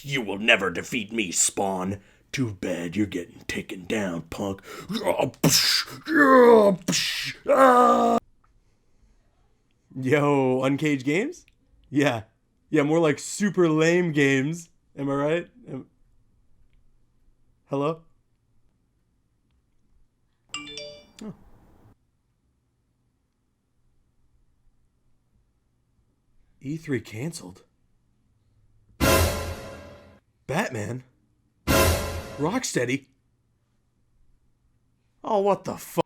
You will never defeat me, Spawn. Too bad you're getting taken down, punk. Yo, Uncaged Games? Yeah. Yeah, more like super lame games. Am I right? Hello? Oh. E3 canceled. Batman? Rocksteady? Oh, what the fuck?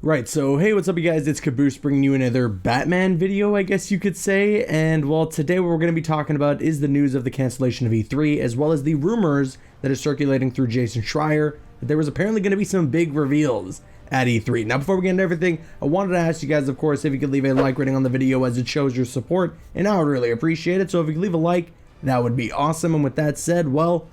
Right, so hey, what's up you guys, it's Caboose bringing you another Batman video, I guess you could say, and well, today what we're going to be talking about is the news of the cancellation of E3, as well as the rumors that are circulating through Jason Schreier that there was apparently going to be some big reveals at E3. Now, before we get into everything, I wanted to ask you guys, of course, if you could leave a like rating on the video as it shows your support, and I would really appreciate it, so if you could leave a like, that would be awesome, and with that said, well,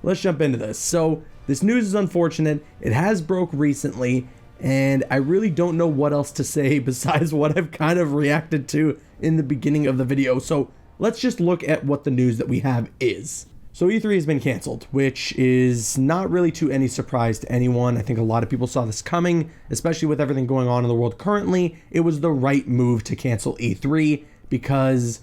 let's jump into this. So, this news is unfortunate, it has broke recently, and I really don't know what else to say besides what I've kind of reacted to in the beginning of the video. So let's just look at what the news that we have is. So E3 has been canceled, which is not really to any surprise to anyone. I think a lot of people saw this coming, especially with everything going on in the world currently. It was the right move to cancel E3 because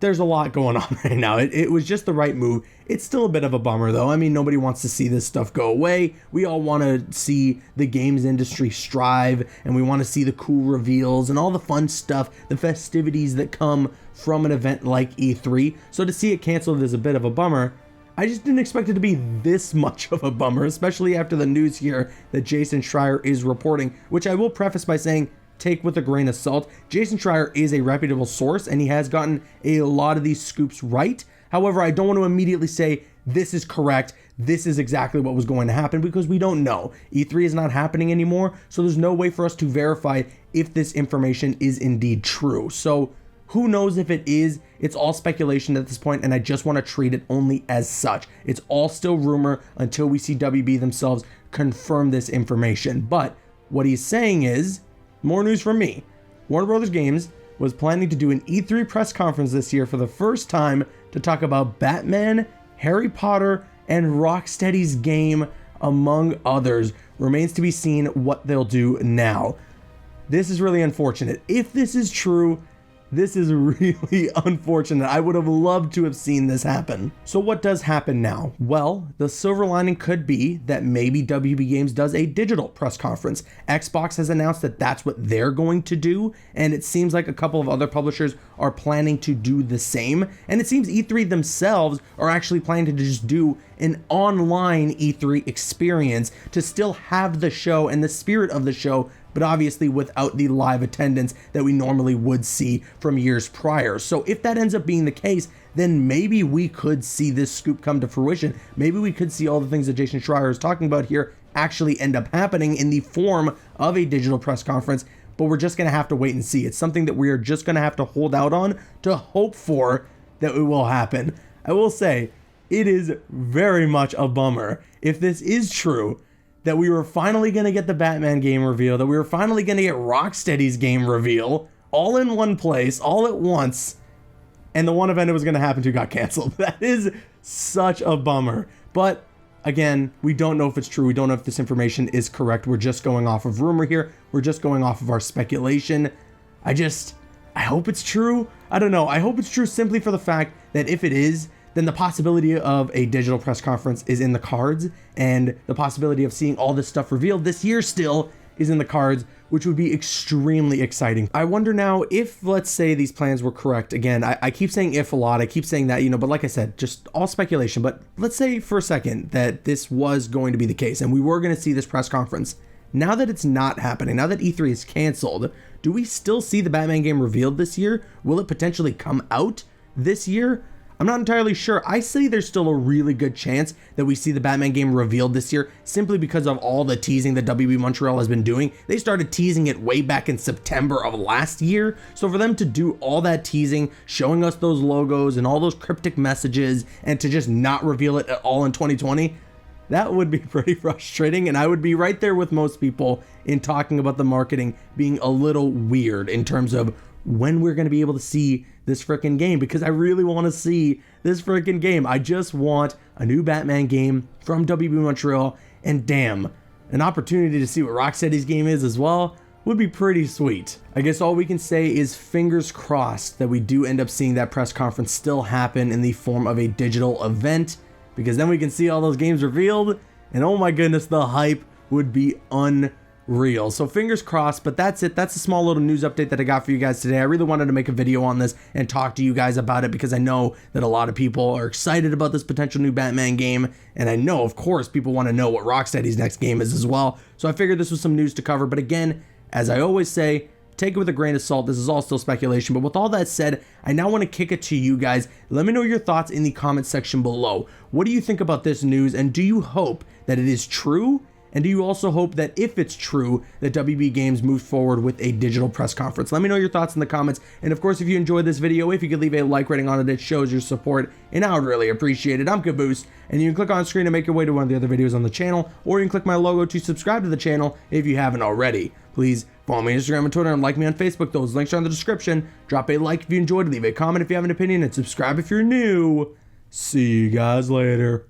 there's a lot going on right now. It was just the right move. It's still a bit of a bummer though. I mean, nobody wants to see this stuff go away. We all want to see the games industry strive, and we want to see the cool reveals and all the fun stuff, the festivities that come from an event like E3. So to see it canceled is a bit of a bummer. I just didn't expect it to be this much of a bummer, especially after the news here that Jason Schreier is reporting, which I will preface by saying, take with a grain of salt. Jason Schreier is a reputable source, and he has gotten a lot of these scoops right. However, I don't want to immediately say this is correct, this is exactly what was going to happen, because we don't know. E3 is not happening anymore, so there's no way for us to verify if this information is indeed true. So who knows if it is? It's all speculation at this point, and I just want to treat it only as such. It's all still rumor until we see WB themselves confirm this information. But what he's saying is, more news from me. Warner Brothers Games was planning to do an E3 press conference this year for the first time to talk about Batman, Harry Potter, and Rocksteady's game, among others. Remains to be seen what they'll do now. This is really unfortunate. If this is true, this is really unfortunate. I would have loved to have seen this happen. So what does happen now? Well, the silver lining could be that maybe WB Games does a digital press conference. Xbox has announced that that's what they're going to do, and it seems like a couple of other publishers are planning to do the same. And it seems E3 themselves are actually planning to just do an online E3 experience to still have the show and the spirit of the show, but obviously without the live attendance that we normally would see from years prior. So if that ends up being the case, then maybe we could see this scoop come to fruition. Maybe we could see all the things that Jason Schreier is talking about here actually end up happening in the form of a digital press conference, but we're just gonna have to wait and see. It's something that we are just gonna have to hold out on to hope for that it will happen. I will say, it is very much a bummer if this is true, that we were finally going to get the Batman game reveal, that we were finally going to get Rocksteady's game reveal, all in one place, all at once, and the one event it was going to happen to got canceled. That is such a bummer. But again, we don't know if it's true. We don't know if this information is correct. We're just going off of rumor here. We're just going off of our speculation. I hope it's true. I don't know. I hope it's true simply for the fact that if it is, then the possibility of a digital press conference is in the cards, and the possibility of seeing all this stuff revealed this year still is in the cards, which would be extremely exciting. I wonder now if, let's say, these plans were correct. Again, I keep saying if a lot, I keep saying that, but like I said, just all speculation. But let's say for a second that this was going to be the case, and we were going to see this press conference. Now that it's not happening, now that E3 is canceled, do we still see the Batman game revealed this year? Will it potentially come out this year? I'm not entirely sure. I say there's still a really good chance that we see the Batman game revealed this year, simply because of all the teasing that WB Montreal has been doing. They started teasing it way back in September of last year. So for them to do all that teasing, showing us those logos and all those cryptic messages, and to just not reveal it at all in 2020, That would be pretty frustrating, and I would be right there with most people in talking about the marketing being a little weird in terms of when we're going to be able to see this freaking game, because I really want to see this freaking game. I just want a new Batman game from WB Montreal, and damn, an opportunity to see what Rocksteady's game is as well would be pretty sweet. I guess all we can say is fingers crossed that we do end up seeing that press conference still happen in the form of a digital event, because then we can see all those games revealed, and oh my goodness, the hype would be unreal. So fingers crossed, but that's it. That's a small little news update that I got for you guys today. I really wanted to make a video on this and talk to you guys about it, because I know that a lot of people are excited about this potential new Batman game, and I know, of course, people want to know what Rocksteady's next game is as well. So I figured this was some news to cover, but again, as I always say, take it with a grain of salt. This is all still speculation. But with all that said, I now want to kick it to you guys. Let me know your thoughts in the comment section below. What do you think about this news? And do you hope that it is true? And do you also hope that if it's true, that WB Games moves forward with a digital press conference? Let me know your thoughts in the comments. And of course, if you enjoyed this video, if you could leave a like rating on it, it shows your support, and I would really appreciate it. I'm Caboose, and you can click on screen to make your way to one of the other videos on the channel, or you can click my logo to subscribe to the channel if you haven't already. Please follow me on Instagram and Twitter, and like me on Facebook. Those links are in the description. Drop a like if you enjoyed, leave a comment if you have an opinion, and subscribe if you're new. See you guys later.